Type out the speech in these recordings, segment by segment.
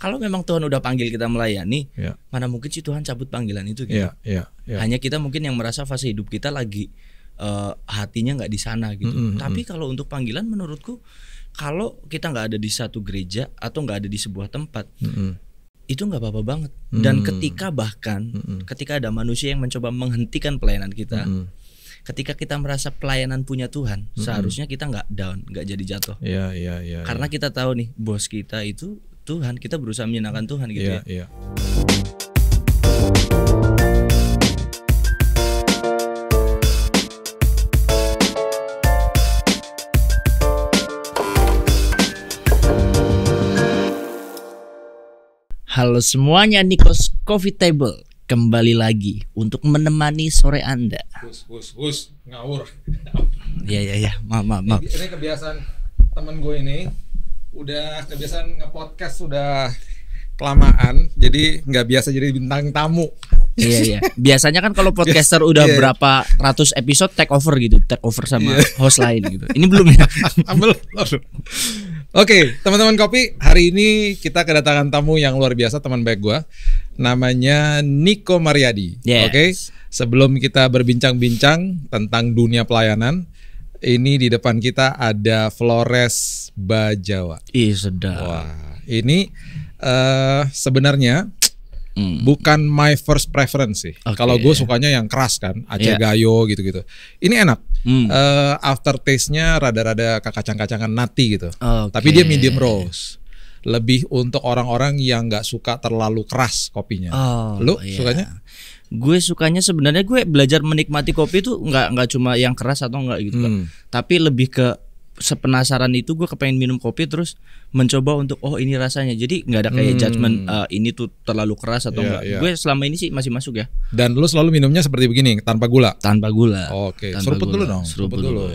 Kalau memang Tuhan udah panggil kita melayani, mana mungkin sih Tuhan cabut panggilan itu gitu. Hanya kita mungkin yang merasa fase hidup kita lagi hatinya nggak di sana gitu. Tapi kalau untuk panggilan menurutku, kalau kita nggak ada di satu gereja atau nggak ada di sebuah tempat, itu nggak apa-apa banget. Dan ketika ketika ada manusia yang mencoba menghentikan pelayanan kita, ketika kita merasa pelayanan punya Tuhan, seharusnya kita nggak down, nggak jadi jatuh. Karena kita tahu nih, bos kita itu Tuhan, kita berusaha menyenangkan Tuhan gitu ya. Halo semuanya, Nikos Coffee Table kembali lagi untuk menemani sore Anda. Hus, ngawur. Iya, maaf. Ini kebiasaan temen gue ini, udah kebiasaan nge-podcast sudah kelamaan, jadi nggak biasa jadi bintang tamu. Iya. Biasanya kan kalau podcaster udah berapa ratus episode take over sama host lain gitu. Ini belum ya? Belum. Oke, teman-teman kopi, hari ini kita kedatangan tamu yang luar biasa, teman baik gue, namanya Niko Mariadi. Oke, sebelum kita berbincang-bincang tentang dunia pelayanan, ini di depan kita ada Flores Bajawa. Ih, sedap. Wah, ini sebenarnya bukan my first preference sih. Kalau gue sukanya yang keras kan, Aceh Gayo gitu-gitu. Ini enak. After taste-nya rada-rada kacang-kacangan nati gitu. Tapi dia medium roast. Lebih untuk orang-orang yang nggak suka terlalu keras kopinya. Lu sukanya? Gue sukanya sebenarnya gue belajar menikmati kopi itu nggak cuma yang keras atau nggak gitu kan. Tapi lebih ke sepenasaran itu, gue kepengen minum kopi terus mencoba untuk ini rasanya. Jadi nggak ada kayak judgement ini tuh terlalu keras atau enggak. Gue selama ini sih masih masuk ya. Dan lu selalu minumnya seperti begini, tanpa gula? Tanpa gula. Oke, seruput dulu dong. Seruput dulu.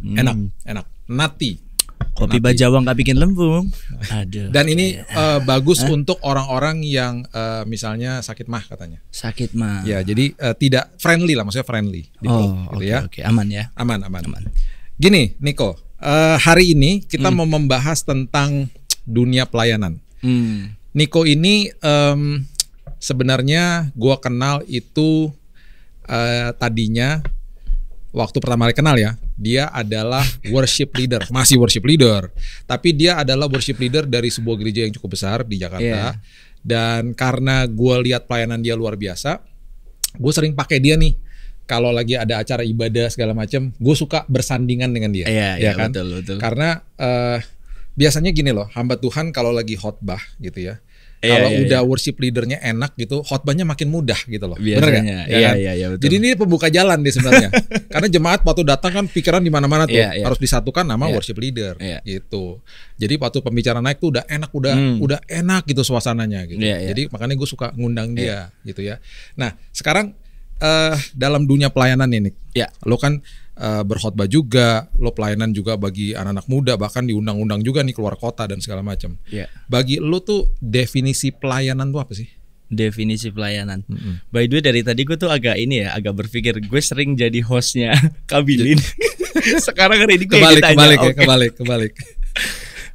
Enak. Nati. Kopi Bajawa nggak bikin lembung. Aduh. Dan ini bagus untuk orang-orang yang misalnya sakit mah katanya. Sakit mah. Ya, jadi tidak friendly lah, maksudnya friendly. Oke. Aman ya. Aman. Gini, Niko, hari ini kita mau membahas tentang dunia pelayanan. Niko ini sebenarnya gua kenal itu tadinya waktu pertama kali kenal ya, dia adalah worship leader, masih worship leader, tapi dia adalah worship leader dari sebuah gereja yang cukup besar di Jakarta. Dan karena gue lihat pelayanan dia luar biasa, gue sering pakai dia nih. Kalau lagi ada acara ibadah segala macam, gue suka bersandingan dengan dia. Iya kan? Betul. Karena biasanya gini loh, hamba Tuhan kalau lagi khotbah gitu ya. Kalau udah worship leadernya enak gitu, khotbahnya makin mudah gitu loh. Biasanya. Bener gak? Iya, betul. Jadi ini pembuka jalan deh sebenarnya. Karena jemaat waktu datang kan pikiran di mana-mana tuh harus disatukan nama worship leader gitu. Jadi waktu pembicaraan naik tuh udah enak, udah enak gitu suasananya gitu. Jadi makanya gue suka ngundang dia gitu ya. Nah, sekarang dalam dunia pelayanan ini, lo kan berkhotbah juga, lo pelayanan juga bagi anak-anak muda, bahkan diundang-undang juga nih keluar kota dan segala macam. Bagi lo tuh definisi pelayanan tuh apa sih? Definisi pelayanan. By the way, dari tadi gue tuh agak berpikir gue sering jadi hostnya Kabilin. Sekarang hari ini kebalik.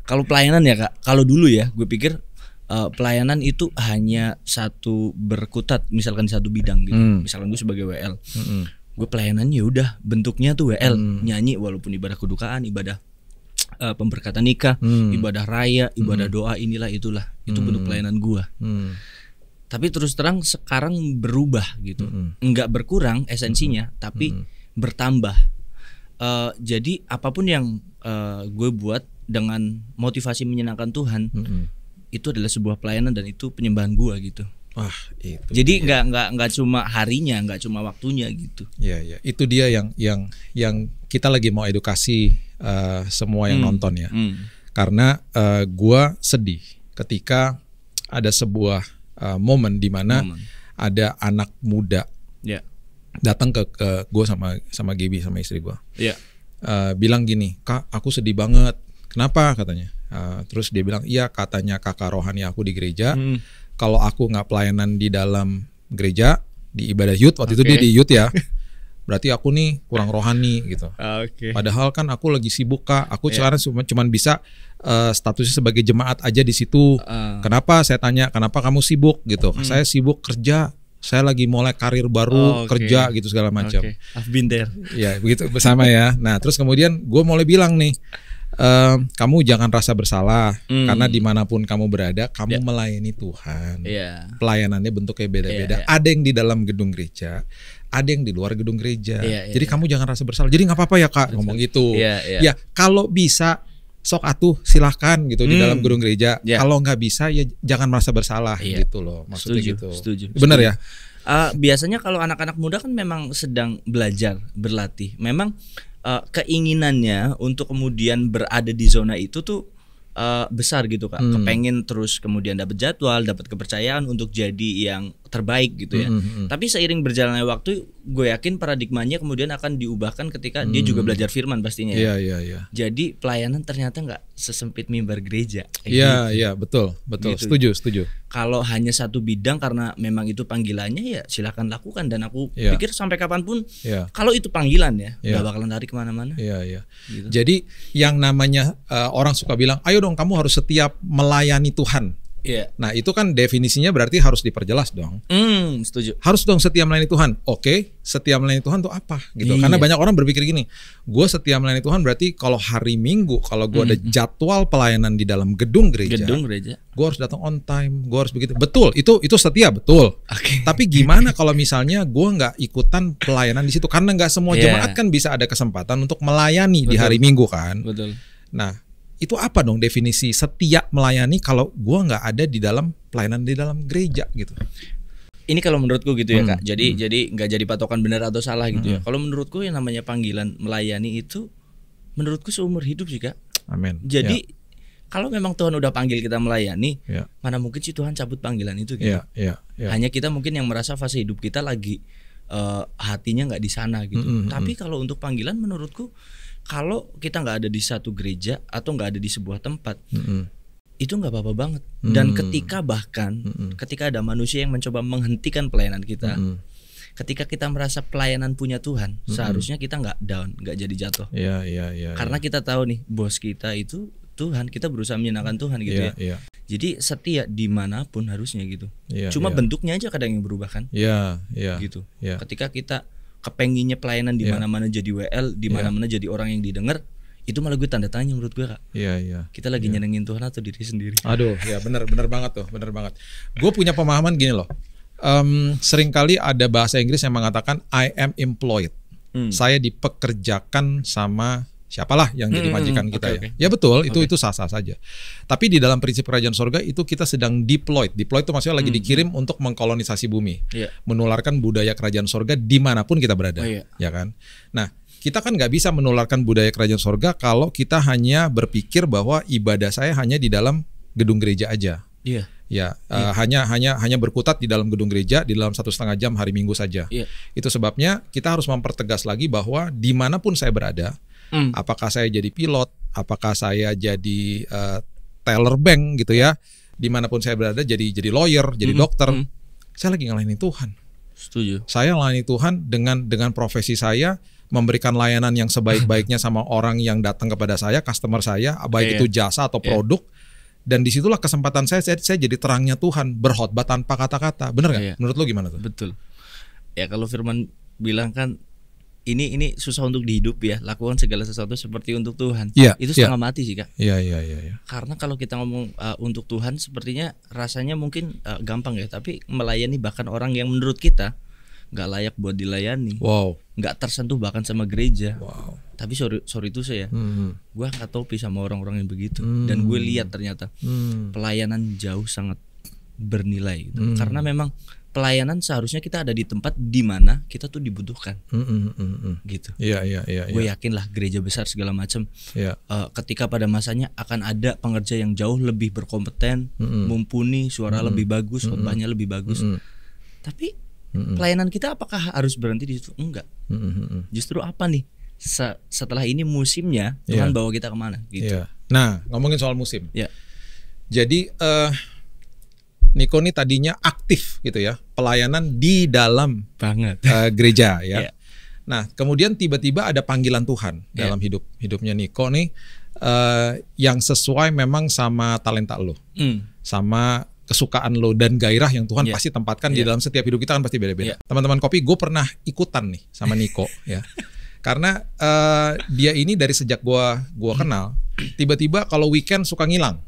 Kalau pelayanan ya Kak, kalau dulu ya gue pikir pelayanan itu hanya satu berkutat, misalkan satu bidang gitu. Misalkan gue sebagai WL. Gue pelayanannya udah bentuknya tuh WL, nyanyi walaupun ibadah kedukaan, ibadah pemberkatan nikah, ibadah raya, ibadah doa, inilah itulah. Itu bentuk pelayanan gue. Tapi terus terang sekarang berubah gitu. Enggak berkurang esensinya, tapi bertambah. Jadi apapun yang gue buat dengan motivasi menyenangkan Tuhan, itu adalah sebuah pelayanan dan itu penyembahan gue gitu. Wah, itu. Jadi nggak cuma harinya, nggak cuma waktunya gitu. Iya. Itu dia yang kita lagi mau edukasi semua yang nonton ya. Karena gua sedih ketika ada sebuah momen di mana ada anak muda datang ke gua sama Gaby, sama istri gua. Bilang gini, "Kak, aku sedih banget." "Kenapa?" katanya. Terus dia bilang, "Iya, katanya kakak rohani aku di gereja. Kalau aku nggak pelayanan di dalam gereja, di ibadah youth, waktu itu dia di youth ya, berarti aku nih kurang rohani gitu. Padahal kan aku lagi sibuk Kak, aku sekarang cuman bisa statusnya sebagai jemaat aja di situ. Kenapa saya tanya, kenapa kamu sibuk gitu? Saya sibuk kerja, saya lagi mulai karir baru, kerja gitu segala macam. I've been there. Ya begitu bersama ya. Nah terus kemudian gue mulai bilang nih, kamu jangan rasa bersalah karena dimanapun kamu berada, kamu melayani Tuhan. Pelayanannya bentuknya beda-beda. Ada yang di dalam gedung gereja, ada yang di luar gedung gereja. Jadi kamu jangan rasa bersalah. Jadi nggak apa-apa ya Kak, ngomong gitu. Ya kalau bisa sok atuh silahkan gitu di dalam gedung gereja. Kalau nggak bisa ya jangan merasa bersalah gitu loh. Maksudnya gitu. Setuju. Bener ya? Biasanya kalau anak-anak muda kan memang sedang belajar, berlatih. Memang keinginannya untuk kemudian berada di zona itu tuh besar gitu Kak. Kepengen terus kemudian dapat jadwal, dapat kepercayaan untuk jadi yang terbaik gitu ya. Tapi seiring berjalannya waktu, gue yakin paradigmanya kemudian akan diubahkan ketika dia juga belajar firman pastinya. Jadi pelayanan ternyata nggak sesempit mimbar gereja. Iya, betul. Gitu. Setuju. Kalau hanya satu bidang karena memang itu panggilannya ya silakan lakukan, dan aku pikir sampai kapanpun kalau itu panggilan ya nggak bakalan lari kemana-mana. Gitu. Jadi yang namanya orang suka bilang, ayo dong kamu harus setiap melayani Tuhan. Nah itu kan definisinya berarti harus diperjelas dong. Setuju. Harus dong setia melayani Tuhan. Oke, setia melayani Tuhan tuh apa gitu? Karena banyak orang berpikir gini, gue setia melayani Tuhan berarti kalau hari Minggu, kalau gue ada jadwal pelayanan di dalam gedung gereja, gue harus datang on time, gue harus begitu. Betul, itu setia betul. Tapi gimana kalau misalnya gue nggak ikutan pelayanan di situ? Karena nggak semua jemaat kan bisa ada kesempatan untuk melayani di hari Minggu kan. Nah itu apa dong definisi setia melayani kalau gue nggak ada di dalam pelayanan di dalam gereja gitu? Ini kalau menurutku gitu ya Kak. Jadi nggak jadi patokan benar atau salah gitu ya. Kalau menurutku yang namanya panggilan melayani itu menurutku seumur hidup sih Kak. Amin. Jadi kalau memang Tuhan udah panggil kita melayani, mana mungkin sih Tuhan cabut panggilan itu gitu. Hanya kita mungkin yang merasa fase hidup kita lagi hatinya nggak di sana gitu. Tapi kalau untuk panggilan menurutku, kalau kita nggak ada di satu gereja atau nggak ada di sebuah tempat, itu nggak apa-apa banget. Dan ketika ketika ada manusia yang mencoba menghentikan pelayanan kita, ketika kita merasa pelayanan punya Tuhan, seharusnya kita nggak down, nggak jadi jatuh. Karena kita tahu nih bos kita itu Tuhan, kita berusaha menyenangkan Tuhan gitu ya. Jadi setia dimanapun harusnya gitu. Cuma bentuknya aja kadang yang berubah kan. Gitu. Ketika kita kepenginnya pelayanan di mana-mana jadi WL, di mana-mana jadi orang yang didengar, itu malah gue tanda tanya menurut gue Kak. Kita lagi nyenengin Tuhan atau diri sendiri? Aduh, ya benar banget tuh, benar banget. Gue punya pemahaman gini loh. Seringkali ada bahasa Inggris yang mengatakan I am employed. Saya dipekerjakan sama siapalah yang jadi majikan kita ya. Ya betul, itu sah-sah saja. Tapi di dalam prinsip kerajaan sorga itu kita sedang deployed. Deployed itu maksudnya lagi dikirim untuk mengkolonisasi bumi, menularkan budaya kerajaan sorga dimanapun kita berada, ya kan? Nah, kita kan nggak bisa menularkan budaya kerajaan sorga kalau kita hanya berpikir bahwa ibadah saya hanya di dalam gedung gereja aja. Hanya berkutat di dalam gedung gereja di dalam 1,5 jam hari Minggu saja. Itu sebabnya kita harus mempertegas lagi bahwa dimanapun saya berada, apakah saya jadi pilot, apakah saya jadi teller bank gitu ya, dimanapun saya berada, jadi lawyer, jadi dokter, saya lagi ngelayani Tuhan. Setuju. Saya melayani Tuhan dengan profesi saya, memberikan layanan yang sebaik-baiknya sama orang yang datang kepada saya, customer saya, baik itu jasa atau produk. Dan disitulah kesempatan saya jadi terangnya Tuhan, berkhotbah tanpa kata-kata. Bener gak? Menurut lu gimana tuh? Betul. Ya kalau Firman bilang kan, ini susah untuk dihidup ya, lakukan segala sesuatu seperti untuk Tuhan. Itu setengah mati sih Kak. Karena kalau kita ngomong untuk Tuhan, sepertinya rasanya mungkin gampang ya, tapi melayani bahkan orang yang menurut kita nggak layak buat dilayani, nggak tersentuh bahkan sama gereja. Tapi sorry itu saya, gue nggak topi sama orang-orang yang begitu. Dan gue lihat ternyata pelayanan jauh sangat bernilai gitu. Karena memang pelayanan seharusnya kita ada di tempat di mana kita tuh dibutuhkan, gitu. Gue yakin lah gereja besar segala macam, ketika pada masanya akan ada pengerja yang jauh lebih berkompeten, mumpuni, suara lebih bagus, khotbahnya lebih bagus. Tapi pelayanan kita apakah harus berhenti di situ? Enggak. Justru apa nih? Setelah ini musimnya Tuhan bawa kita kemana? Gitu. Nah, ngomongin soal musim. Jadi Niko nih tadinya aktif gitu ya, pelayanan di dalam gereja ya. Nah, kemudian tiba-tiba ada panggilan Tuhan dalam hidupnya Niko nih, yang sesuai memang sama talenta lo, sama kesukaan lo dan gairah yang Tuhan pasti tempatkan di dalam setiap hidup kita kan pasti beda-beda. Teman-teman Kopi, gue pernah ikutan nih sama Niko ya, karena dia ini dari sejak gue kenal, tiba-tiba kalau weekend suka ngilang.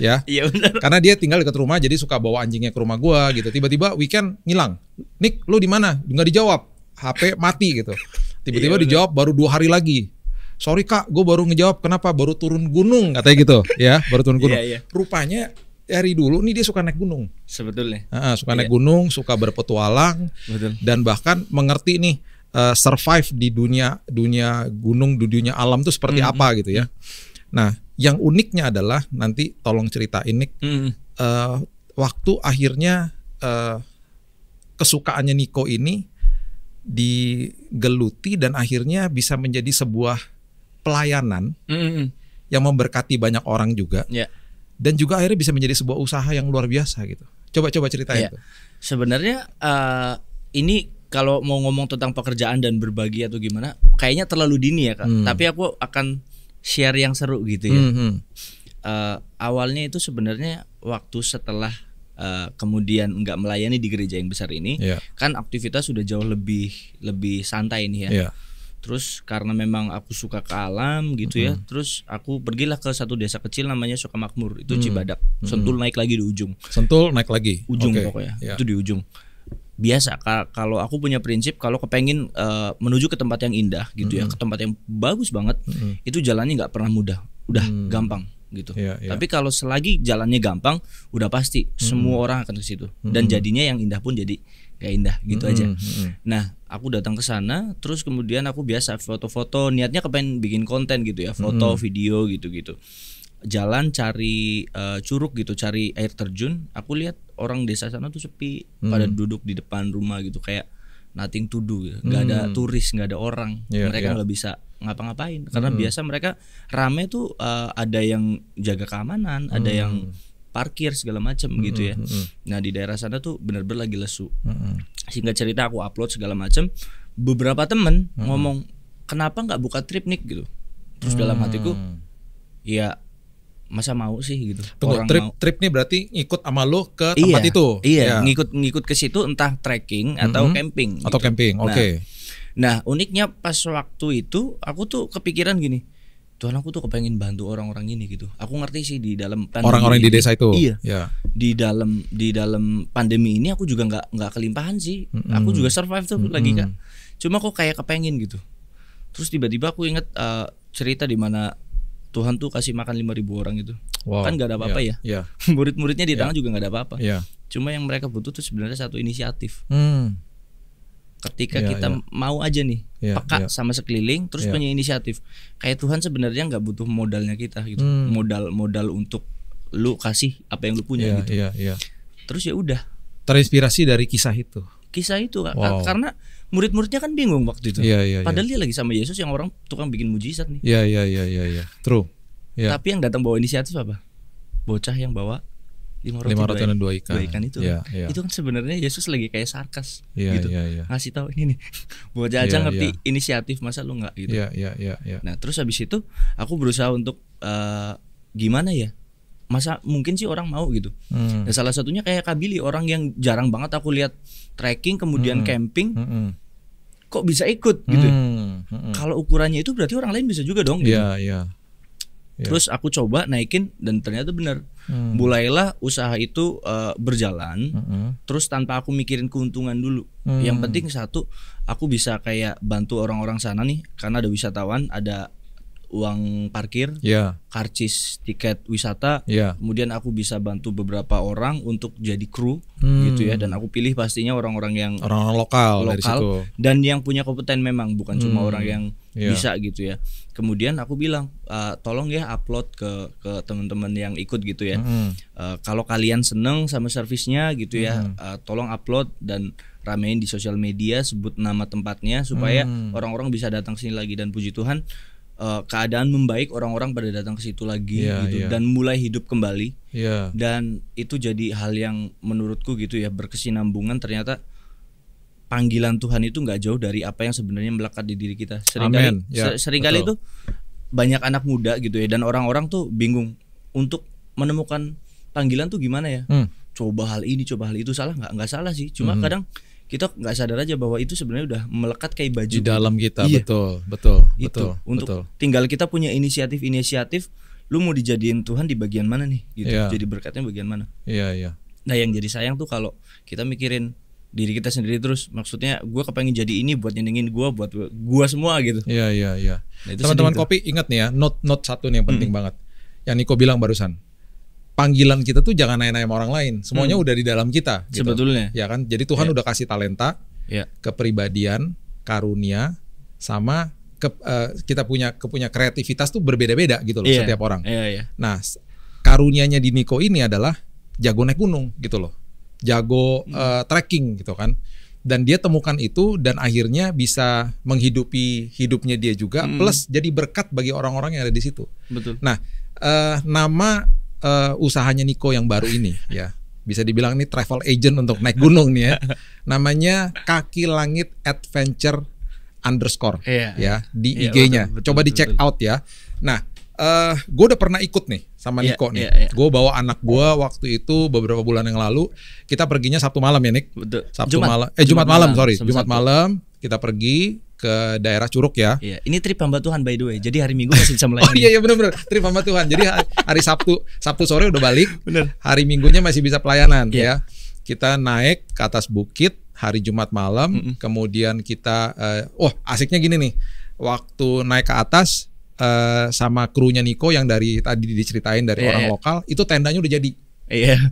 Ya, iya benar. Karena dia tinggal dekat rumah, jadi suka bawa anjingnya ke rumah gue gitu. Tiba-tiba weekend ngilang. Nik, lu di mana? Nggak dijawab. HP mati gitu. Tiba-tiba dijawab baru 2 hari lagi. Sorry kak, gue baru ngejawab. Kenapa? Baru turun gunung katanya gitu. Ya, baru turun gunung. Rupanya dari dulu nih dia suka naik gunung. Sebetulnya. Suka naik gunung, suka berpetualang. Betul. Dan bahkan mengerti nih survive di dunia gunung, di dunia alam tuh seperti apa gitu ya. Nah, yang uniknya adalah nanti tolong ceritain Nik, waktu akhirnya kesukaannya Niko ini digeluti dan akhirnya bisa menjadi sebuah pelayanan yang memberkati banyak orang juga, dan juga akhirnya bisa menjadi sebuah usaha yang luar biasa gitu. Coba ceritain itu. Sebenarnya ini kalau mau ngomong tentang pekerjaan dan berbagi atau gimana, kayaknya terlalu dini ya kak. Tapi aku akan share yang seru gitu ya. Awalnya itu sebenarnya waktu setelah kemudian nggak melayani di gereja yang besar ini, kan aktivitas sudah jauh lebih santai nih ya. Terus karena memang aku suka ke alam gitu ya, terus aku pergilah ke satu desa kecil namanya Sukamakmur, itu Cibadak. Sentul naik lagi di ujung. Sentul naik lagi. Ujung pokoknya. Itu di ujung. Biasa kalau aku punya prinsip kalau kepengin menuju ke tempat yang indah gitu ya, ke tempat yang bagus banget, itu jalannya nggak pernah mudah, udah gampang gitu. Tapi kalau selagi jalannya gampang, udah pasti semua orang akan ke situ, dan jadinya yang indah pun jadi gak indah gitu aja. Nah, aku datang ke sana, terus kemudian aku biasa foto-foto, niatnya kepengen bikin konten gitu ya, foto, video gitu-gitu. Jalan cari curug gitu, cari air terjun. Aku lihat orang desa sana tuh sepi, pada duduk di depan rumah gitu, kayak nothing to do gitu. Nggak ada turis, nggak ada orang, mereka nggak bisa ngapa-ngapain karena biasa mereka rame tuh, ada yang jaga keamanan, ada yang parkir segala macam gitu ya. Nah di daerah sana tuh benar-benar lagi lesu. Singkat cerita aku upload segala macam. Beberapa temen ngomong, kenapa nggak buka trip Nik gitu. Terus dalam hatiku, ya masa mau sih gitu. Tunggu, trip nih berarti ngikut sama lo ke tempat itu. Iya, ngikut ke situ, entah trekking atau camping. Atau gitu. Camping, oke. Nah uniknya pas waktu itu aku tuh kepikiran gini, Tuhan aku tuh kepengen bantu orang-orang ini gitu. Aku ngerti sih di dalam orang-orang di desa itu. Iya. Di dalam pandemi ini aku juga nggak kelimpahan sih. Aku juga survive tuh lagi kak. Cuma kok kayak kepengen gitu. Terus tiba-tiba aku inget cerita di mana Tuhan tuh kasih makan 5.000 orang gitu. Kan nggak ada apa-apa ya. Murid-muridnya di tangan juga nggak ada apa-apa. Cuma yang mereka butuh tuh sebenarnya satu inisiatif. Ketika kita mau aja nih peka sama sekeliling, terus punya inisiatif. Kayak Tuhan sebenarnya nggak butuh modalnya kita gitu. Modal untuk lu kasih apa yang lu punya gitu. Terus ya udah. Terinspirasi dari kisah itu. Karena murid-muridnya kan bingung waktu itu. Padahal dia lagi sama Yesus yang orang tukang bikin mujizat nih. Iya. True. Tapi yang datang bawa inisiatif apa? Bocah yang bawa 5 roti dan 2 ikan itu. Itu kan sebenarnya Yesus lagi kayak sarkas gitu. Ngasih tahu ini nih. Bocah aja ngerti inisiatif, masa lu enggak gitu. Nah, terus habis itu aku berusaha untuk gimana ya? Masa mungkin sih orang mau gitu. Dan salah satunya kayak Kak Billy, orang yang jarang banget aku lihat trekking kemudian camping. Kok bisa ikut gitu. Kalau ukurannya itu berarti orang lain bisa juga dong gitu. Terus aku coba naikin dan ternyata benar. Mulailah usaha itu berjalan. Terus tanpa aku mikirin keuntungan dulu. Yang penting satu, aku bisa kayak bantu orang-orang sana nih, karena ada wisatawan, ada uang parkir, karcis tiket wisata. Kemudian aku bisa bantu beberapa orang untuk jadi kru gitu ya. Dan aku pilih pastinya orang-orang yang lokal dari situ. Dan yang punya kompeten memang, bukan cuma orang yang bisa gitu ya. Kemudian aku bilang, tolong ya upload ke teman-teman yang ikut gitu ya. Kalau kalian seneng sama servisnya gitu ya, tolong upload dan ramein di sosial media, sebut nama tempatnya supaya orang-orang bisa datang sini lagi. Dan puji Tuhan, keadaan membaik, orang-orang pada datang ke situ lagi gitu, dan mulai hidup kembali. Dan itu jadi hal yang menurutku gitu ya, berkesinambungan. Ternyata panggilan Tuhan itu nggak jauh dari apa yang sebenarnya melekat di diri kita. Seringkali itu banyak anak muda gitu ya, dan orang-orang tuh bingung untuk menemukan panggilan tuh gimana ya. Coba hal ini, coba hal itu, salah nggak salah sih. Cuma kadang kita nggak sadar aja bahwa itu sebenarnya udah melekat kayak baju di dalam kita. Iya. Betul. Untuk tinggal kita punya inisiatif, lu mau dijadiin Tuhan di bagian mana nih gitu. Jadi berkatnya bagian mana. Iya. Nah yang jadi sayang tuh kalau kita mikirin diri kita sendiri terus, maksudnya gue kepengen jadi ini buat nyenengin gue, buat gue semua gitu. Iya. Nah, teman-teman Kopi ingat nih ya, note satu nih yang penting banget. Yang Niko bilang barusan, panggilan kita tuh jangan nanya-nanya sama orang lain, semuanya udah di dalam kita. Gitu. Sebetulnya. Ya kan, jadi Tuhan udah kasih talenta, kepribadian, karunia, sama kita punya kreativitas tuh berbeda-beda gitu loh setiap orang. Nah, karunianya di Niko ini adalah jago naik gunung gitu loh, jago trekking gitu kan, dan dia temukan itu dan akhirnya bisa menghidupi hidupnya dia juga, plus jadi berkat bagi orang-orang yang ada di situ. Betul. Nah, nama usahanya Niko yang baru ini ya, bisa dibilang ini travel agent untuk naik gunung nih ya. Namanya Kaki Langit Adventure _ ya di IG-nya. Coba dicek out ya. Nah, gue udah pernah ikut nih sama Niko nih. Gue bawa anak gue waktu itu beberapa bulan yang lalu. Kita perginya Sabtu malam ya, Nik. Betul. Jumat malam. Jumat malam kita pergi ke daerah Curug ya. Iya, ini trip hamba Tuhan by the way. Jadi hari Minggu masih bisa melayani. Oh iya benar-benar trip hamba Tuhan. Jadi hari Sabtu sore udah balik. Bener. Hari Minggunya masih bisa pelayanan ya. Kita naik ke atas bukit hari Jumat malam. Kemudian kita asiknya gini nih. Waktu naik ke atas sama krunya Niko yang dari tadi diceritain dari orang lokal, itu tendanya udah jadi.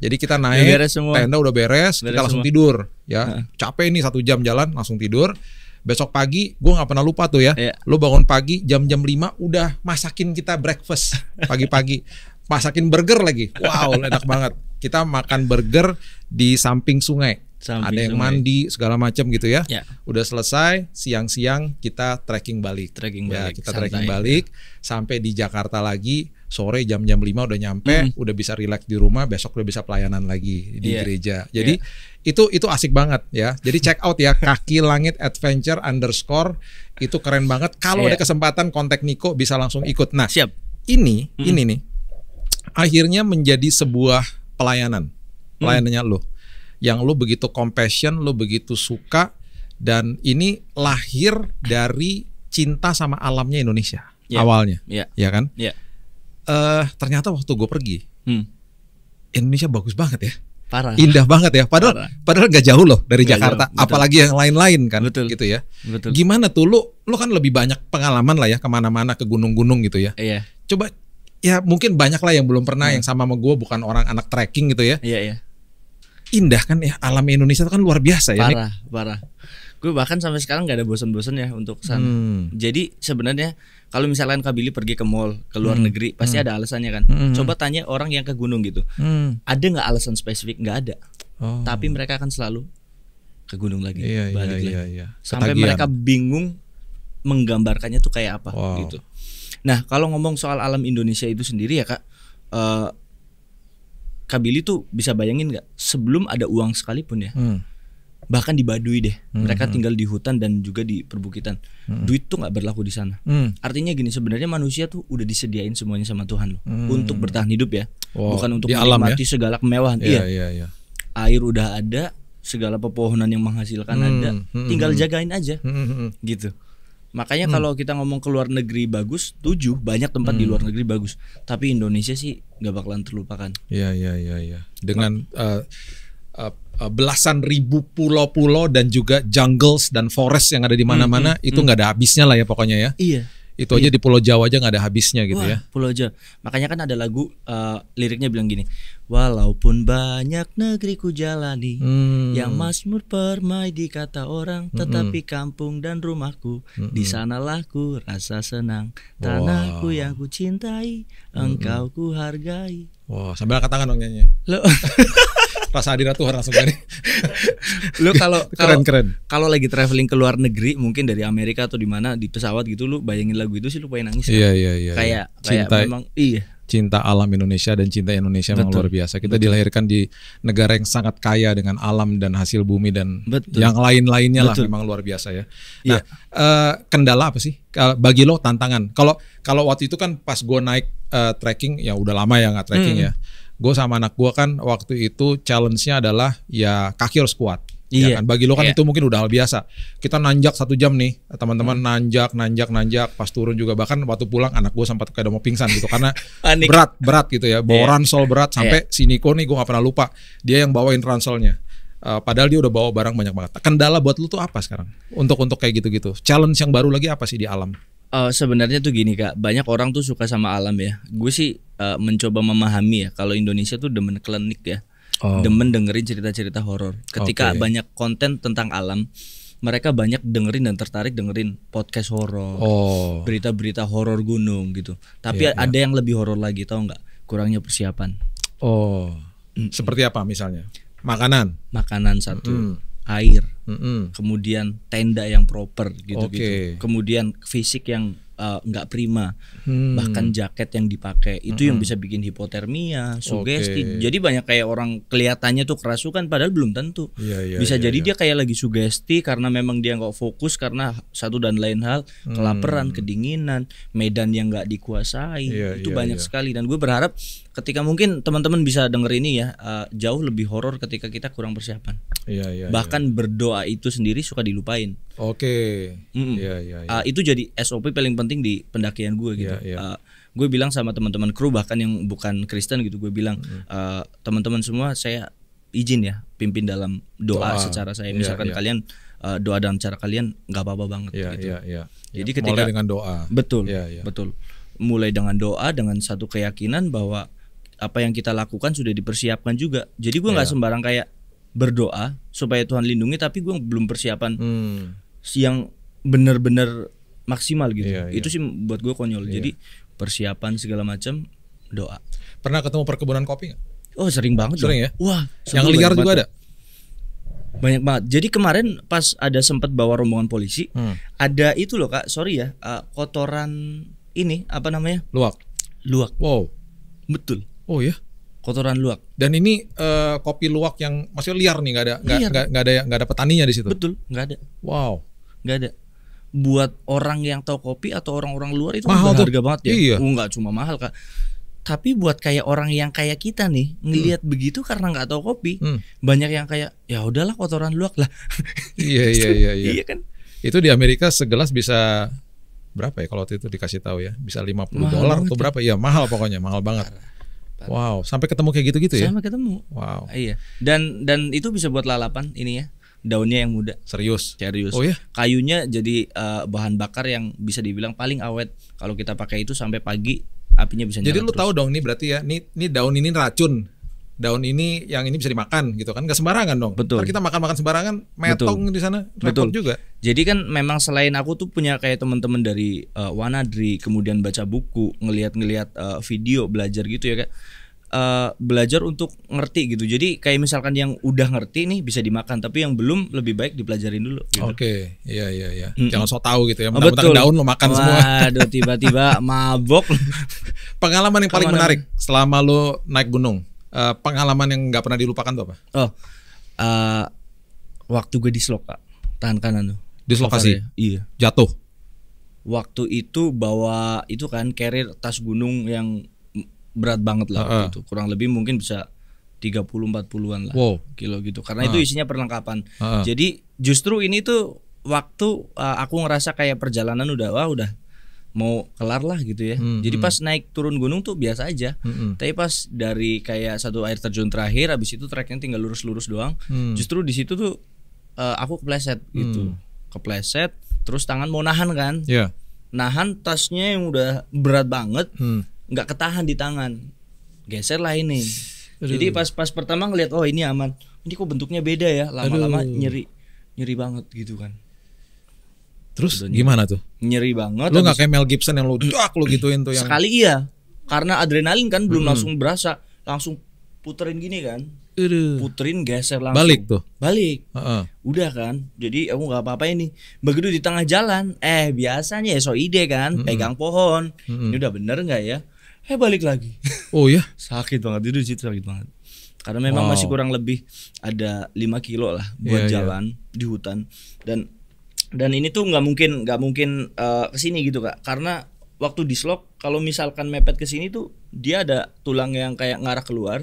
Jadi kita naik, tenda udah beres, kita langsung tidur ya. Capek nih 1 jam jalan, langsung tidur. Besok pagi, gue nggak pernah lupa tuh ya. Lo bangun pagi jam-jam 5 udah masakin kita breakfast pagi-pagi, masakin burger lagi. Wow, enak banget. Kita makan burger di samping sungai. Ada yang mandi segala macam gitu ya. Udah selesai, siang-siang kita trekking balik. Kita trekking balik sampai di Jakarta lagi. Sore jam-jam 5 udah nyampe, udah bisa relax di rumah, besok udah bisa pelayanan lagi di gereja. Jadi itu asik banget ya. Jadi check out ya, Kaki Langit Adventure _ itu keren banget. Kalau ada kesempatan kontak Niko bisa langsung ikut. Nah, ini nih akhirnya menjadi sebuah pelayanannya lo, yang lo begitu compassion, lo begitu suka, dan ini lahir dari cinta sama alamnya Indonesia awalnya, ya kan? Ternyata waktu gue pergi, Indonesia bagus banget ya, parah, indah banget ya. Padahal gak jauh loh dari Jakarta, apalagi yang lain-lain kan, gitu ya. Gimana tuh lo kan lebih banyak pengalaman lah ya kemana-mana, ke gunung-gunung gitu ya. Coba ya mungkin banyak lah yang belum pernah, yang sama gue bukan orang anak trekking gitu ya. Indah kan ya, alam Indonesia itu kan luar biasa ya. Parah. Gue bahkan sampai sekarang nggak ada bosan-bosan ya untuk sana. Jadi sebenarnya kalau misalkan Kak Billy pergi ke mall, ke luar negeri, pasti ada alasannya kan. Coba tanya orang yang ke gunung gitu, ada nggak alasan spesifik? Nggak ada. Tapi mereka akan selalu ke gunung lagi, balik lagi. Sampai mereka bingung menggambarkannya tuh kayak apa gitu. Nah kalau ngomong soal alam Indonesia itu sendiri ya Kak, Kak Billy tuh bisa bayangin nggak, sebelum ada uang sekalipun ya, bahkan di Baduy deh, mereka tinggal di hutan dan juga di perbukitan, duit tuh nggak berlaku di sana. Artinya gini, sebenarnya manusia tuh udah disediain semuanya sama Tuhan loh, untuk bertahan hidup ya, bukan untuk menikmati segala kemewahan. Air udah ada, segala pepohonan yang menghasilkan ada, tinggal jagain aja, gitu. Makanya kalau kita ngomong ke luar negeri bagus, banyak tempat di luar negeri bagus, tapi Indonesia sih nggak bakalan terlupakan. Dengan belasan ribu pulau-pulau dan juga jungles dan forest yang ada di mana-mana, itu nggak ada habisnya lah ya pokoknya ya. Itu aja di Pulau Jawa aja nggak ada habisnya gitu. Ya. Pulau Jawa. Makanya kan ada lagu liriknya bilang gini, walaupun banyak negeri ku jalani, yang masmur permai di kata orang, tetapi kampung dan rumahku, di sanalah ku rasa senang, tanahku yang ku cintai, engkau ku hargai. Sambil angkat tangan dong nyanyi. Lo rasa hadirat Tuhan langsung kan. Lu kalau lagi traveling ke luar negeri, mungkin dari Amerika atau di mana, di pesawat gitu, lu bayangin lagu itu sih lu pengen nangis. Iya. Kayak memang cinta alam Indonesia dan cinta Indonesia memang luar biasa. Kita dilahirkan di negara yang sangat kaya dengan alam dan hasil bumi dan yang lain-lainnya lah, memang luar biasa ya. Nah, kendala apa sih bagi lo, tantangan? Kalau waktu itu kan pas gue naik trekking, ya udah lama ya nggak trekking ya. Gue sama anak gue kan waktu itu challenge-nya adalah ya kaki harus kuat. Ya kan? Bagi lo kan itu mungkin udah hal biasa. Kita nanjak 1 jam nih, teman-teman nanjak, pas turun juga, bahkan waktu pulang anak gue sempat kayak mau pingsan gitu karena berat gitu ya, bawa ransel berat sampai si Niko nih, gue nggak pernah lupa, dia yang bawain ranselnya. Padahal dia udah bawa barang banyak banget. Kendala buat lu tuh apa sekarang untuk kayak gitu-gitu? Challenge yang baru lagi apa sih di alam? Sebenarnya tuh gini Kak, banyak orang tuh suka sama alam ya. Gue sih mencoba memahami ya, kalau Indonesia tuh demen klinik ya. Demen dengerin cerita-cerita horor. Ketika banyak konten tentang alam, mereka banyak dengerin dan tertarik dengerin podcast horor, berita-berita horor gunung gitu. Tapi ada yang lebih horor lagi, tau nggak? Kurangnya persiapan. Seperti apa misalnya? Makanan satu, air, kemudian tenda yang proper gitu-gitu. Kemudian fisik yang nggak prima, bahkan jaket yang dipakai itu yang bisa bikin hipotermia, sugesti. Jadi banyak kayak orang kelihatannya tuh kerasukan padahal belum tentu. Bisa jadi dia kayak lagi sugesti karena memang dia nggak fokus karena satu dan lain hal, kelaparan, kedinginan, medan yang nggak dikuasai. Itu banyak sekali, dan gue berharap ketika mungkin teman-teman bisa denger ini ya, jauh lebih horor ketika kita kurang persiapan. Bahkan berdoa itu sendiri suka dilupain. Itu jadi SOP paling penting di pendakian gue gitu. Gue bilang sama teman-teman kru bahkan yang bukan Kristen gitu, gue bilang teman-teman semua, saya izin ya pimpin dalam doa secara saya. Misalkan kalian doa dalam cara kalian nggak apa-apa banget gitu. Jadi ketika mulai dengan doa. Betul. Mulai dengan doa dengan satu keyakinan bahwa apa yang kita lakukan sudah dipersiapkan juga. Jadi gue nggak sembarang kayak berdoa supaya Tuhan lindungi tapi gue belum persiapan yang benar-benar maksimal gitu. Itu sih buat gue konyol. Jadi persiapan segala macam, doa. Pernah ketemu perkebunan kopi nggak? Oh sering banget. Sering ya? Wah, yang liar juga ada? Banyak banget. Jadi kemarin pas ada sempat bawa rombongan polisi, ada itu loh Kak, sorry ya, kotoran ini apa namanya? Luwak. Wow. Betul. Oh ya? Kotoran luwak. Dan ini kopi luwak yang maksudnya liar nih, nggak ada petaninya di situ. Betul, nggak ada. Wow. Nggak ada. Buat orang yang tahu kopi atau orang-orang luar itu mahal berharga banget ya. Iya. Nggak cuma mahal Kak. Tapi buat kayak orang yang kayak kita nih ngelihat begitu karena nggak tahu kopi, banyak yang kayak ya udahlah kotoran luwak lah. Iya. Iya kan. Itu di Amerika segelas bisa berapa ya kalau waktu itu dikasih tahu ya? Bisa $50 atau berapa? Ya mahal pokoknya, mahal banget. Wow, sampai ketemu kayak gitu-gitu ya? Sampai ketemu. Wow. Iya. Dan itu bisa buat lalapan ini ya. Daunnya yang muda. Serius. Oh ya? Kayunya jadi bahan bakar yang bisa dibilang paling awet. Kalau kita pakai itu sampai pagi apinya bisa nyala. Jadi lu tahu dong nih berarti ya, nih daun ini racun. Daun ini yang ini bisa dimakan gitu kan, nggak sembarangan dong. Betul. Ntar kita makan sembarangan, metong di sana, repot juga. Jadi kan memang selain aku tuh punya kayak teman-teman dari Wanadri, kemudian baca buku, ngelihat video, belajar gitu ya Kak. Belajar untuk ngerti gitu. Jadi kayak misalkan yang udah ngerti nih bisa dimakan, tapi yang belum lebih baik dipelajarin dulu gitu. Oke, iya. Jangan sok tahu gitu ya. Mentang-mentang daun lo makan semua. Waduh, tiba-tiba mabok. Pengalaman yang paling menarik selama lo naik gunung. Pengalaman yang nggak pernah dilupakan tuh apa? Waktu gue dislok Kak, tangan kanan tuh. Dislokasi? Iya. Jatuh? Waktu itu bawa itu kan carrier tas gunung yang berat banget lah gitu. Kurang lebih mungkin bisa 30-40an lah kilo gitu. Karena itu isinya perlengkapan. Jadi justru ini tuh waktu aku ngerasa kayak perjalanan udah mau kelar lah gitu ya. Jadi pas naik turun gunung tuh biasa aja. Tapi pas dari kayak satu air terjun terakhir, habis itu treknya tinggal lurus-lurus doang. Justru di situ tuh aku kepleset gitu. Kepleset, terus tangan mau nahan kan. Nahan tasnya yang udah berat banget, nggak ketahan di tangan. Geser lah ini. Jadi pas pertama ngeliat ini aman. Ini kok bentuknya beda ya. Lama-lama nyeri banget gitu kan. Terus gimana tuh? Nyeri banget. Lu nggak kayak Mel Gibson yang lu gituin tuh yang. Sekali iya. Karena adrenalin kan belum langsung berasa, langsung puterin gini kan. Puterin geser langsung. Balik. Udah kan. Jadi aku nggak apa-apa ini. Begitu di tengah jalan, biasanya ya so ide kan, pegang pohon. Ini udah bener nggak ya? balik lagi. Oh ya? Sakit banget, itu di situ sakit banget. Karena memang masih kurang lebih ada 5 kilo lah buat jalan di hutan, dan ini tuh nggak mungkin kesini gitu Kak, karena waktu di slok kalau misalkan mepet ke sini tuh dia ada tulang yang kayak ngarah keluar,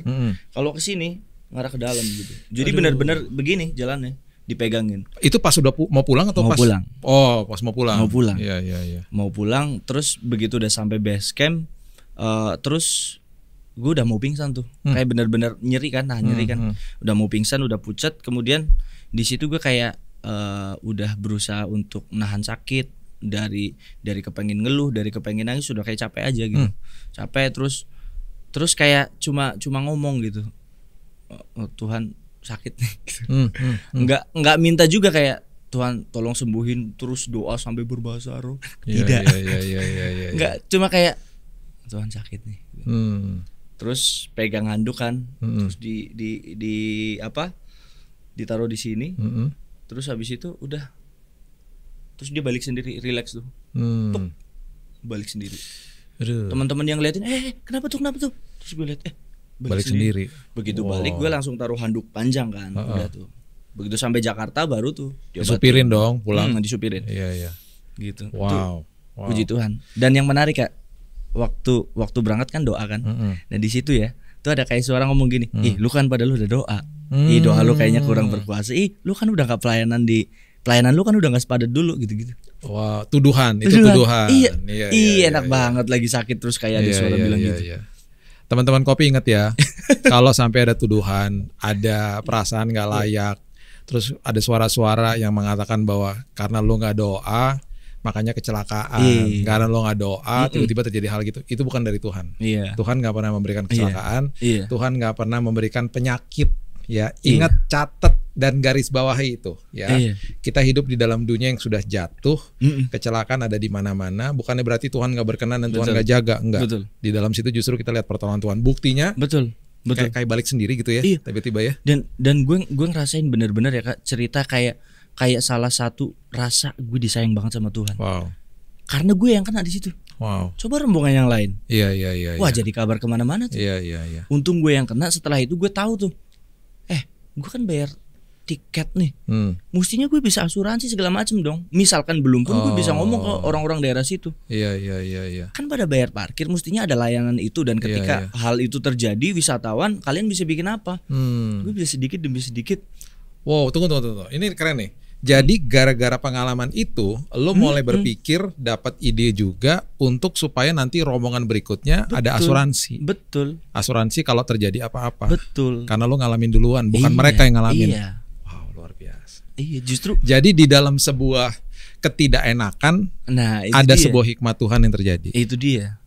kalau ke sini ngarah ke dalam gitu. Jadi benar-benar begini jalannya, dipegangin. Itu pas udah mau pulang atau pas? Pulang. Oh, pas mau pulang. Mau pulang. Iya. Mau pulang, terus begitu udah sampai base camp, terus gue udah mau pingsan tuh. Kayak benar-benar nyeri kan, Udah mau pingsan, udah pucat. Kemudian di situ gue kayak udah berusaha untuk nahan sakit, dari kepengen ngeluh, dari kepengen nangis, sudah kayak capek aja gitu. Capek terus kayak cuma ngomong gitu. Oh, Tuhan sakit nih gitu. Enggak minta juga kayak Tuhan tolong sembuhin, terus doa sampai berbahasa roh. Tidak. Iya. Enggak, cuma kayak Tuhan sakit nih. Terus pegang handuk kan, terus di apa? Ditaruh di sini. Terus habis itu udah. Terus dia balik sendiri, relax tuh. Balik sendiri. Teman-teman yang ngeliatin, kenapa tuh? Terus gue lihat, balik sendiri. Begitu balik gue langsung taruh handuk panjang kan, udah tuh. Begitu sampai Jakarta baru tuh disupirin dong pulang. Disupirin. Iya. Gitu. Wow. Puji Tuhan. Dan yang menarik Kak, waktu berangkat kan doa kan. Dan di situ ya, tuh ada kayak suara ngomong gini, lu kan padahal lu udah doa. Doa lu kayaknya kurang berkuasa. Lu kan udah gak pelayanan lu kan udah gak sepadat dulu gitu-gitu. Wah, tuduhan. Tuduhan. Iya, enak banget lagi sakit terus kayak ada suara bilang gitu. Iya. Teman-teman Kopi ingat ya, kalau sampai ada tuduhan, ada perasaan gak layak, terus ada suara-suara yang mengatakan bahwa karena lu gak doa, makanya kecelakaan. Karena lo gak doa, tiba-tiba terjadi hal gitu. Itu bukan dari Tuhan. Tuhan gak pernah memberikan kecelakaan. Tuhan gak pernah memberikan penyakit. Ya, ingat, catat dan garis bawahi itu. Ya, kita hidup di dalam dunia yang sudah jatuh. Kecelakaan ada di mana-mana. Bukannya berarti Tuhan gak berkenan dan Tuhan gak jaga. Enggak. Di dalam situ justru kita lihat pertolongan Tuhan. Buktinya. Betul. Kayak balik sendiri gitu ya. Tiba-tiba ya. Dan gue ngerasain bener-bener ya Kak, cerita kayak salah satu rasa gue disayang banget sama Tuhan. Wow. Karena gue yang kena di situ. Wow. Coba rombongan yang lain. Iya. Wah, jadi kabar kemana-mana tuh. Iya. Untung gue yang kena. Setelah itu gue tahu tuh. Gue kan bayar tiket nih. Mestinya gue bisa asuransi segala macem dong. Misalkan belum pun gue bisa ngomong ke orang-orang daerah situ. Iya. Kan pada bayar parkir, mestinya ada layanan itu. Dan ketika hal itu terjadi, wisatawan, kalian bisa bikin apa? Gue bisa sedikit demi sedikit. Wow, tunggu. Ini keren nih. Jadi gara-gara pengalaman itu, lo mulai berpikir, dapat ide juga untuk supaya nanti rombongan berikutnya ada asuransi. Betul. Asuransi kalau terjadi apa-apa. Betul. Karena lo ngalamin duluan, bukan mereka yang ngalamin. Iya. Wow, luar biasa. Iya, justru. Jadi di dalam sebuah ketidakenakan, ada sebuah hikmat Tuhan yang terjadi. Itu dia.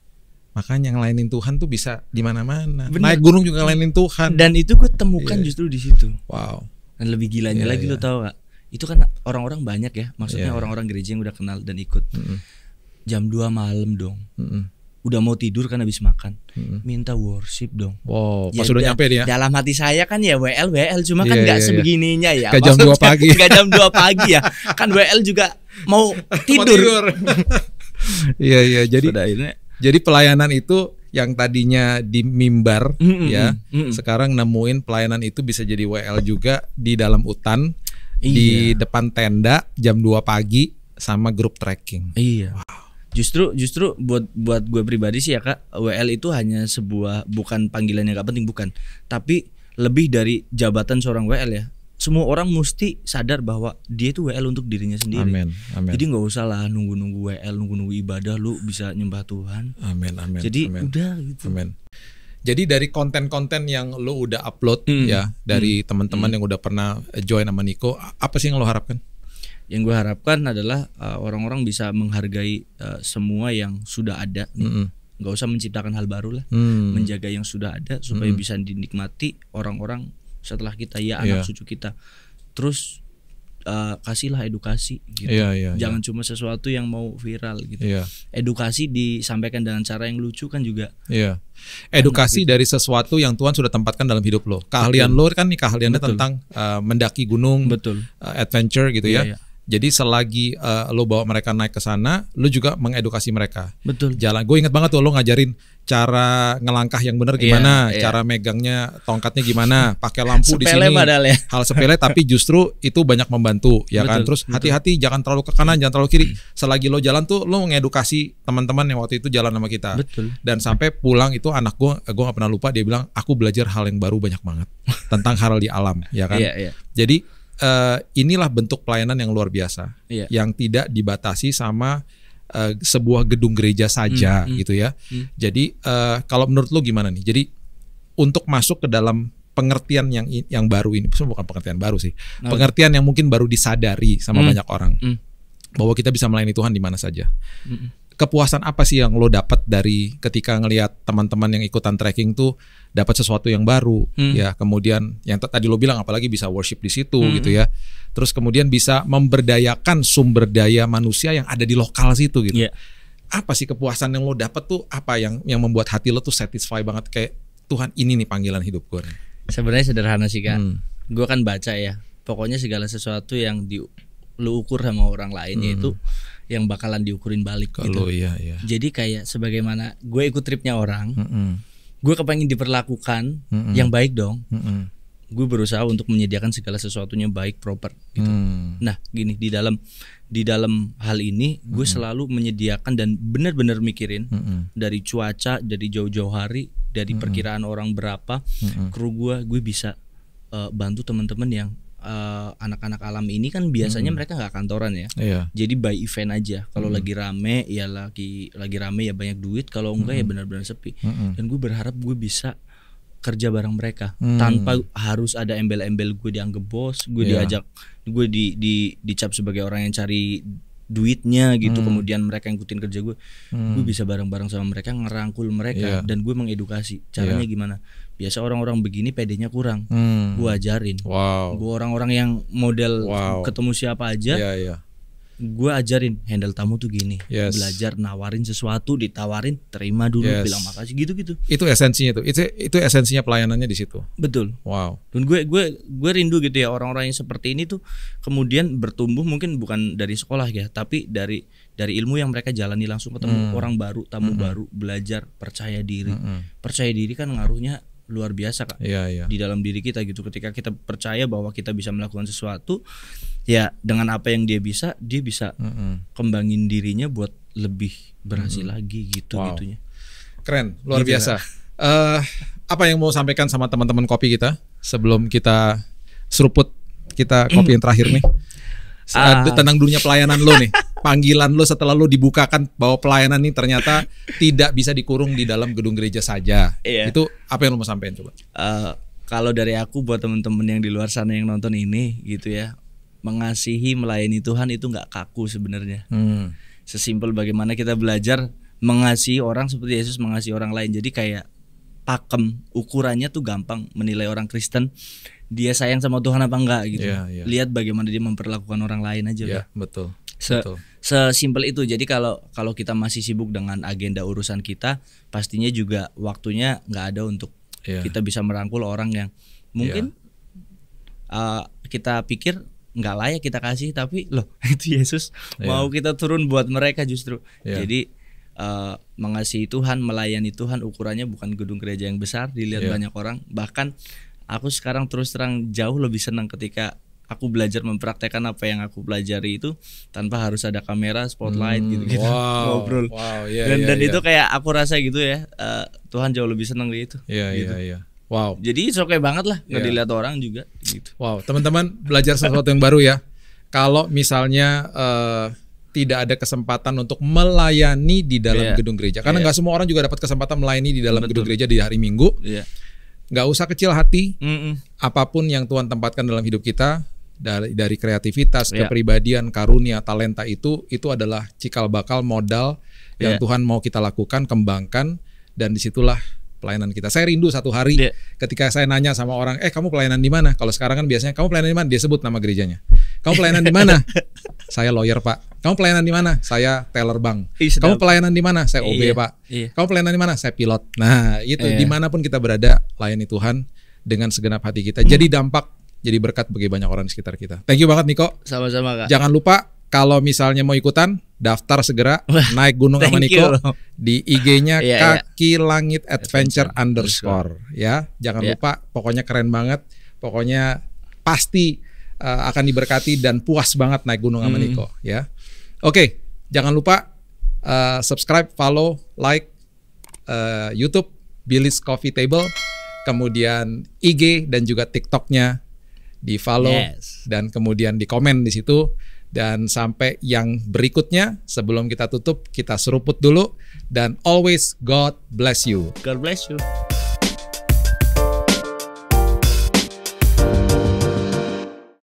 Makanya ngelainin Tuhan tuh bisa di mana-mana. Naik gunung juga ngelainin Tuhan. Dan itu gue temukan justru di situ. Wow. Dan lebih gilanya lagi lo tau gak? Itu kan orang-orang banyak ya, maksudnya orang-orang gereja yang udah kenal dan ikut. Jam 2 malam dong. Udah mau tidur kan habis makan. Minta worship dong. Wow, pas udah nyampe dia. Dalam hati saya kan ya WL cuma kan enggak sebegininya ya. Ke jam 2 pagi. Enggak jam 2 pagi ya. Kan WL juga mau tidur. Iya, jadi pelayanan itu yang tadinya di mimbar sekarang nemuin pelayanan itu bisa jadi WL juga di dalam hutan. Di depan tenda jam 2 pagi sama grup trekking. Iya. Wow. Justru buat gue pribadi sih ya Kak, WL itu hanya sebuah, bukan panggilan yang gak penting, bukan. Tapi lebih dari jabatan seorang WL ya. Semua orang mesti sadar bahwa dia itu WL untuk dirinya sendiri. Amin. Jadi gak usah lah nunggu-nunggu WL, nunggu-nunggu ibadah lu bisa nyembah Tuhan. Amin. Jadi udah gitu. Amin. Jadi dari konten-konten yang lo udah upload dari teman-teman yang udah pernah join sama Niko, apa sih yang lo harapkan? Yang gue harapkan adalah orang-orang bisa menghargai semua yang sudah ada. Gak usah menciptakan hal baru lah, menjaga yang sudah ada supaya bisa dinikmati orang-orang setelah kita, anak cucu kita. Terus kasihlah edukasi gitu. Jangan cuma sesuatu yang mau viral gitu. Edukasi disampaikan dengan cara yang lucu kan juga. Edukasi dari sesuatu yang Tuhan sudah tempatkan dalam hidup lo. Keahlian lo kan nih keahliannya tentang mendaki gunung, adventure gitu ya. Jadi selagi lo bawa mereka naik ke sana, lo juga mengedukasi mereka. Betul. Jalan. Gue ingat banget tuh lo ngajarin cara ngelangkah yang benar gimana, cara megangnya tongkatnya gimana, pakai lampu di sini. Ya. Hal sepele tapi justru itu banyak membantu, ya kan. Terus hati-hati, jangan terlalu ke kanan, jangan terlalu kiri. Selagi lo jalan tuh lo mengedukasi teman-teman yang waktu itu jalan sama kita. Betul. Dan sampai pulang itu anak gue nggak pernah lupa, dia bilang aku belajar hal yang baru banyak banget tentang hal di alam, ya kan. Jadi inilah bentuk pelayanan yang luar biasa, yang tidak dibatasi sama sebuah gedung gereja saja, gitu ya. Jadi kalau menurut lo gimana nih? Jadi untuk masuk ke dalam pengertian yang baru ini, bukan pengertian baru sih, pengertian yang mungkin baru disadari sama banyak orang, bahwa kita bisa melayani Tuhan di mana saja. Kepuasan apa sih yang lo dapat dari ketika ngelihat teman-teman yang ikutan trekking tuh dapat sesuatu yang baru, ya. Kemudian yang tadi lo bilang apalagi bisa worship di situ, gitu ya. Terus kemudian bisa memberdayakan sumber daya manusia yang ada di lokal situ, gitu. Apa sih kepuasan yang lo dapat tuh? Apa yang membuat hati lo tuh satisfy banget, kayak Tuhan ini nih panggilan hidup gue nih. Sebenarnya sederhana sih, Kak. Gue kan baca ya. Pokoknya segala sesuatu yang lo ukur sama orang lain yaitu yang bakalan diukurin balik gitu. Jadi kayak sebagaimana gue ikut tripnya orang, gue kepengen diperlakukan yang baik dong. Gue berusaha untuk menyediakan segala sesuatunya baik, proper gitu. Nah, gini, di dalam hal ini gue selalu menyediakan dan benar-benar mikirin dari cuaca, dari jauh-jauh hari, dari perkiraan orang berapa, kru gue bisa bantu teman-teman yang anak-anak alam ini kan biasanya mereka nggak kantoran ya. Jadi by event aja. Kalau lagi rame ya lagi rame ya banyak duit. Kalau enggak ya benar-benar sepi. Dan gue berharap gue bisa kerja bareng mereka tanpa harus ada embel-embel gue dianggap bos, gue diajak, gue dicap sebagai orang yang cari duitnya gitu. Kemudian mereka ngikutin kerja gue bisa bareng-bareng sama mereka, ngerangkul mereka, dan gue mengedukasi caranya gimana. Biasa orang-orang begini pedenya kurang, gue ajarin. Gue orang-orang yang model ketemu siapa aja, gue ajarin handle tamu tuh gini, belajar nawarin sesuatu, ditawarin terima dulu, bilang makasih, gitu-gitu. Itu esensinya tuh, itu esensinya pelayanannya di situ. Betul. Dan gue rindu gitu ya, orang-orang yang seperti ini tuh kemudian bertumbuh, mungkin bukan dari sekolah ya, tapi dari ilmu yang mereka jalani langsung, ketemu orang baru, tamu baru, belajar, percaya diri. Percaya diri kan ngaruhnya luar biasa, Kak, di dalam diri kita gitu. Ketika kita percaya bahwa kita bisa melakukan sesuatu, ya dengan apa yang dia bisa kembangin dirinya buat lebih berhasil lagi gitu-gitunya. Keren, luar biasa. Apa yang mau sampaikan sama teman-teman kopi kita sebelum kita seruput kita kopi yang terakhir nih? Tentang dunia pelayanan lo nih, panggilan lo setelah lo dibukakan bahwa pelayanan ini ternyata tidak bisa dikurung di dalam gedung gereja saja. Itu apa yang lo mau sampaikan coba? Kalau dari aku buat teman-teman yang di luar sana yang nonton ini gitu ya, mengasihi, melayani Tuhan itu nggak kaku sebenarnya. Sesimpel bagaimana kita belajar mengasihi orang seperti Yesus mengasihi orang lain. Jadi kayak pakem, ukurannya tuh gampang menilai orang Kristen, dia sayang sama Tuhan apa enggak gitu. Lihat bagaimana dia memperlakukan orang lain aja. Betul. Sesimpel itu. Jadi kalau kita masih sibuk dengan agenda urusan kita, pastinya juga waktunya nggak ada untuk kita bisa merangkul orang yang mungkin kita pikir nggak layak kita kasih, tapi loh itu Yesus mau kita turun buat mereka justru. Jadi mengasihi Tuhan, melayani Tuhan, ukurannya bukan gedung gereja yang besar dilihat banyak orang. Bahkan aku sekarang terus terang jauh lebih senang ketika aku belajar mempraktekkan apa yang aku pelajari itu tanpa harus ada kamera, spotlight gitu-gitu, ngobrol. Dan itu kayak aku rasa gitu ya, Tuhan jauh lebih senang gitu. Jadi oke banget lah nggak dilihat orang juga gitu. Teman-teman belajar sesuatu yang baru ya. Kalau misalnya tidak ada kesempatan untuk melayani di dalam gedung gereja, karena nggak semua orang juga dapat kesempatan melayani di dalam gedung gereja di hari Minggu. Nggak usah kecil hati. Apapun yang Tuhan tempatkan dalam hidup kita, dari kreativitas, kepribadian, karunia, talenta itu adalah cikal bakal modal yang Tuhan mau kita lakukan, kembangkan, dan disitulah pelayanan kita. Saya rindu satu hari ketika saya nanya sama orang, kamu pelayanan di mana? Kalau sekarang kan biasanya kamu pelayanan di mana? Dia sebut nama gerejanya. Kamu pelayanan di mana? Saya lawyer, Pak. Kamu pelayanan di mana? Saya teller bank. Kamu pelayanan di mana? Saya OB, Pak. Kamu pelayanan di mana? Saya pilot. Nah, itu dimanapun kita berada, layani Tuhan dengan segenap hati kita. Jadi dampak jadi berkat bagi banyak orang di sekitar kita. Thank you banget Niko. Sama-sama Kak. Jangan lupa kalau misalnya mau ikutan, daftar segera naik gunung sama Niko di IG-nya Kaki Langit Adventure _ ya. Jangan lupa, pokoknya keren banget. Pokoknya pasti akan diberkati dan puas banget naik gunung sama Niko ya. Oke, jangan lupa subscribe, follow, like YouTube Billy's Coffee Table, kemudian IG dan juga TikTok-nya di follow dan kemudian di komen di situ. Dan sampai yang berikutnya, sebelum kita tutup, kita seruput dulu dan always God bless you. God bless you.